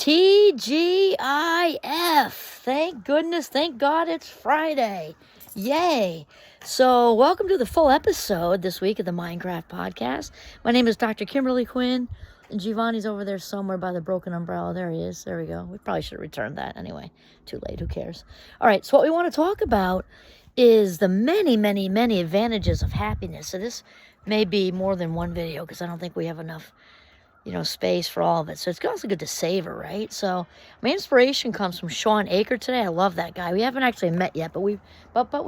TGIF. Thank goodness, thank God it's Friday. Yay. So, welcome to the full episode this week of the Minecraft podcast. My name is Dr. Kimberly Quinn, and Giovanni's over there somewhere by the broken umbrella. There he is. There we go. We probably should have returned that anyway. Too late. Who cares? All right. So, what we want to talk about is the many advantages of happiness. So, this may be more than one video because I don't think we have enough space for all of it. So it's also good to savor, right? So my inspiration comes from Sean Aker today. I love that guy. We haven't actually met yet, but we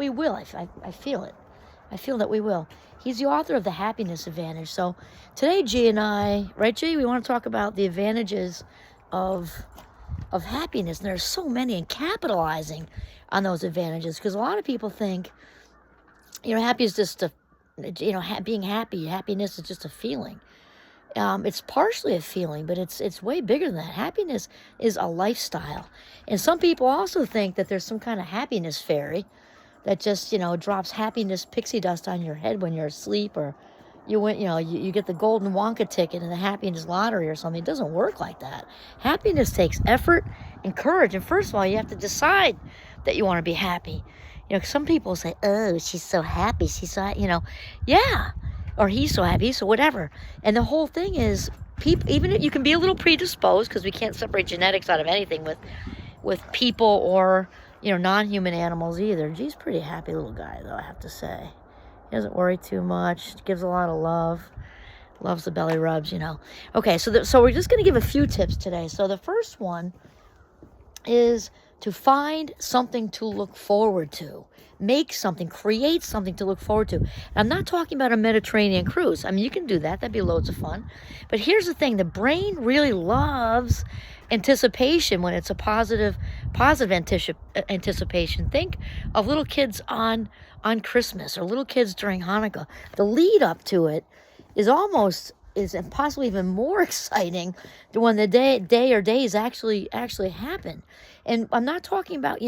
will. I feel it. I feel that we will. He's the author of The Happiness Advantage. So today, G and I, right, G, we want to talk about the advantages of happiness. And there's so many, and capitalizing on those advantages, because a lot of people think, happy is just being happy. Happiness is just a feeling. It's partially a feeling, but it's way bigger than that. Happiness is a lifestyle. And some people also think that there's some kind of happiness fairy that just, drops happiness pixie dust on your head when you're asleep, or you get the golden Wonka ticket in the happiness lottery or something. It doesn't work like that. Happiness takes effort and courage. And first of all, you have to decide that you want to be happy. Some people say, oh, she's so happy. She's so, yeah. Or he's so happy, so whatever. And the whole thing is, people, even if you can be a little predisposed, because we can't separate genetics out of anything with people or, non-human animals either. G's pretty happy little guy, though, I have to say. He doesn't worry too much, gives a lot of love, loves the belly rubs, Okay, so we're just going to give a few tips today. So the first one is to find something to look forward to. Make something, create something to look forward to. And I'm not talking about a Mediterranean cruise. I mean, you can do that. That'd be loads of fun. But here's the thing. The brain really loves anticipation when it's a positive anticipation. Think of little kids on Christmas, or little kids during Hanukkah. The lead up to it is possibly even more exciting than when the day or days actually happen. And I'm not talking about,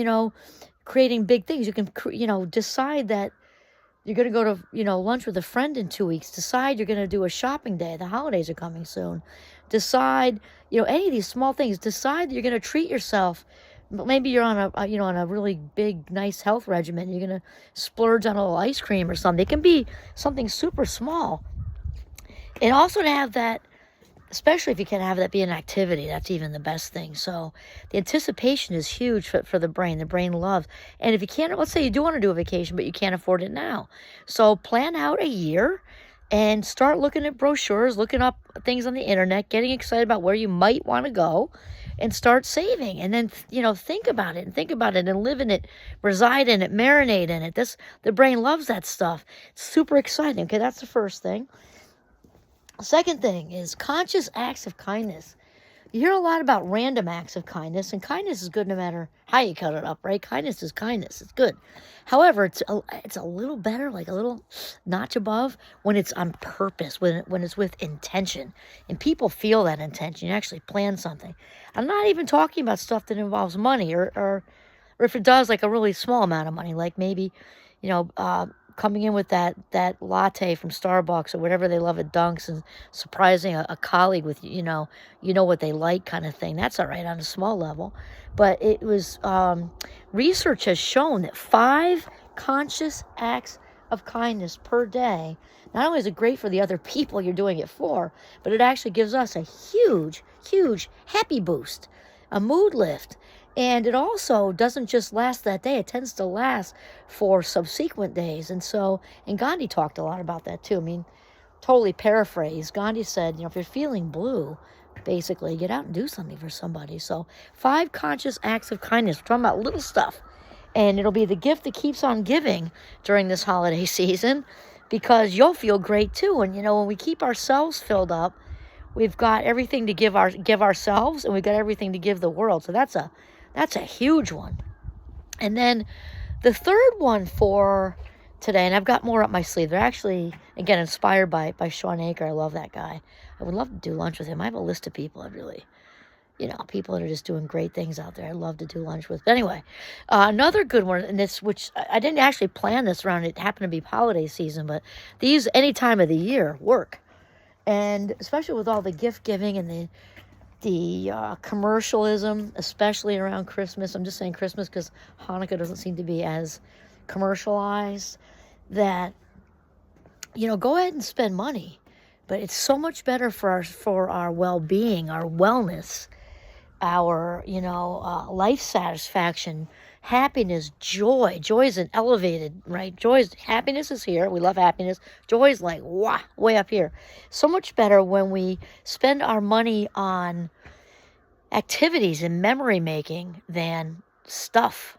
creating big things. You can, decide that you're going to go to, lunch with a friend in 2 weeks. Decide you're going to do a shopping day. The holidays are coming soon. Decide, any of these small things. Decide that you're going to treat yourself. Maybe you're on a really big, nice health regimen. You're going to splurge on a little ice cream or something. It can be something super small. And also to have that, especially if you can have that be an activity, that's even the best thing. So the anticipation is huge for the brain. The brain loves. And if you can't, let's say you do want to do a vacation, but you can't afford it now. So plan out a year and start looking at brochures, looking up things on the internet, getting excited about where you might want to go, and start saving. And then, think about it and live in it, reside in it, marinate in it. The brain loves that stuff. It's super exciting. Okay, that's the first thing. Second thing is conscious acts of kindness. You hear a lot about random acts of kindness, and kindness is good no matter how you cut it up, right? Kindness is kindness. It's good. However, it's a little better, like a little notch above, when it's on purpose, when it's with intention. And people feel that intention. You actually plan something. I'm not even talking about stuff that involves money, or if it does, like a really small amount of money, like maybe, coming in with that latte from Starbucks or whatever they love at Dunks, and surprising a colleague with, what they like kind of thing. That's all right on a small level. But it was, research has shown that 5 conscious acts of kindness per day, not only is it great for the other people you're doing it for, but it actually gives us a huge happy boost, a mood lift. And it also doesn't just last that day. It tends to last for subsequent days. And Gandhi talked a lot about that too. I mean, totally paraphrase. Gandhi said, if you're feeling blue, basically get out and do something for somebody. So 5 conscious acts of kindness. We're talking about little stuff. And it'll be the gift that keeps on giving during this holiday season, because you'll feel great too. And, when we keep ourselves filled up, we've got everything to give ourselves, and we've got everything to give the world. So that's a huge one. And then the third one for today, and I've got more up my sleeve. They're actually, again, inspired by Sean Aker. I love that guy. I would love to do lunch with him. I have a list of people I'd really, people that are just doing great things out there. I'd love to do lunch with. But anyway, another good one, and which I didn't actually plan this around. It happened to be holiday season, but these, any time of the year, work. And especially with all the gift giving and the commercialism, especially around Christmas. I'm just saying Christmas because Hanukkah doesn't seem to be as commercialized. That, go ahead and spend money, but it's so much better for our well-being, our wellness, our life satisfaction, happiness, joy. Joy is an elevated, right? Happiness is here. We love happiness. Joy is like way up here. So much better when we spend our money on activities and memory making than stuff,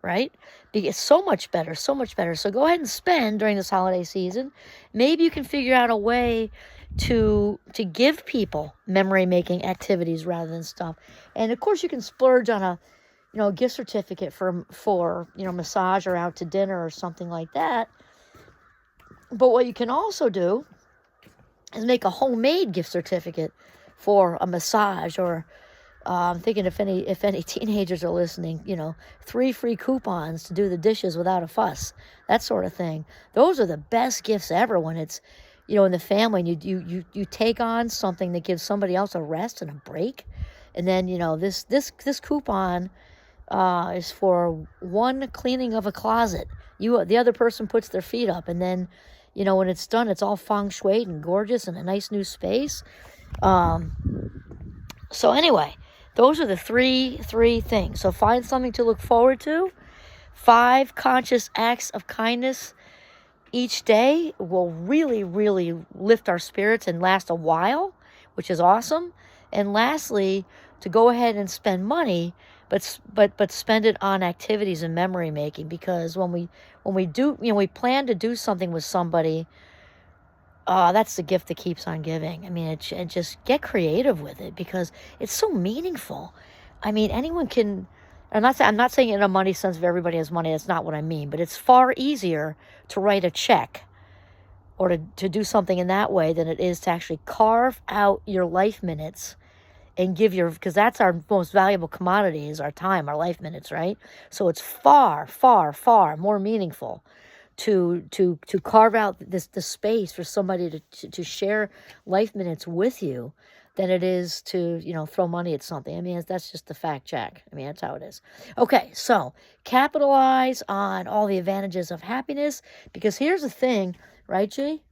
right? It's so much better, so much better. So go ahead and spend during this holiday season. Maybe you can figure out a way to give people memory making activities rather than stuff. And of course you can splurge on a gift certificate for massage or out to dinner or something like that. But what you can also do is make a homemade gift certificate for a massage, or I'm thinking if any teenagers are listening, 3 free coupons to do the dishes without a fuss, that sort of thing. Those are the best gifts ever when it's, in the family, and you take on something that gives somebody else a rest and a break. And then, this coupon is for one cleaning of a closet. The other person puts their feet up, and then, when it's done, it's all feng shui and gorgeous and a nice new space. So anyway, those are the three things. So find something to look forward to. 5 conscious acts of kindness each day will really, really lift our spirits and last a while, which is awesome. And lastly, to go ahead and spend money, but spend it on activities and memory making, because when we do, we plan to do something with somebody, that's the gift that keeps on giving. I mean, and just get creative with it, because it's so meaningful. I mean, anyone can. I'm not saying in a money sense if everybody has money. That's not what I mean. But it's far easier to write a check or to do something in that way than it is to actually carve out your life minutes and because that's our most valuable commodity, is our time, our life minutes, right? So it's far, far, far more meaningful to carve out the space for somebody to share life minutes with you than it is to, throw money at something. I mean, that's just the fact check. I mean, that's how it is. Okay, so capitalize on all the advantages of happiness, because here's the thing, right, G?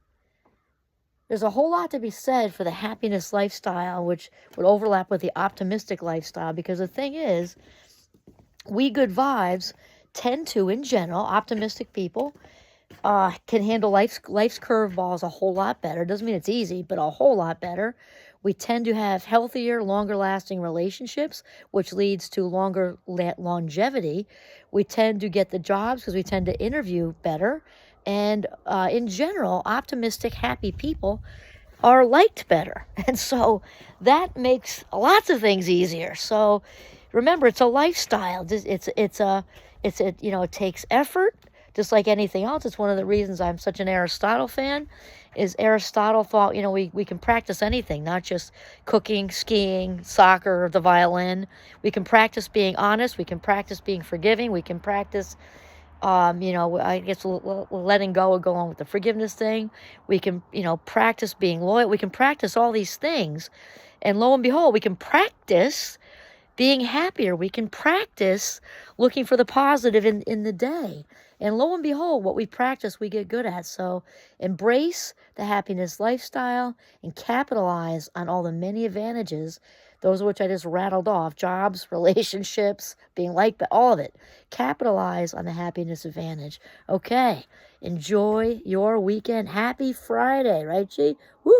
There's a whole lot to be said for the happiness lifestyle, which would overlap with the optimistic lifestyle, because the thing is, we good vibes tend to, in general, optimistic people, can handle life's curveballs a whole lot better. Doesn't mean it's easy, but a whole lot better. We tend to have healthier, longer-lasting relationships, which leads to longer longevity. We tend to get the jobs because we tend to interview better. And in general, optimistic, happy people are liked better. And so that makes lots of things easier. So remember, it's a lifestyle. It takes effort, just like anything else. It's one of the reasons I'm such an Aristotle fan. Is Aristotle thought, we can practice anything, not just cooking, skiing, soccer, the violin. We can practice being honest. We can practice being forgiving. We can practice, I guess letting go and go on with the forgiveness thing. We can, practice being loyal. We can practice all these things. And lo and behold, we can practice being happier. We can practice looking for the positive in the day. And lo and behold, what we practice, we get good at. So embrace the happiness lifestyle and capitalize on all the many advantages, those of which I just rattled off: jobs, relationships, being liked, but all of it. Capitalize on the happiness advantage. Okay, enjoy your weekend. Happy Friday, right, G? Woo!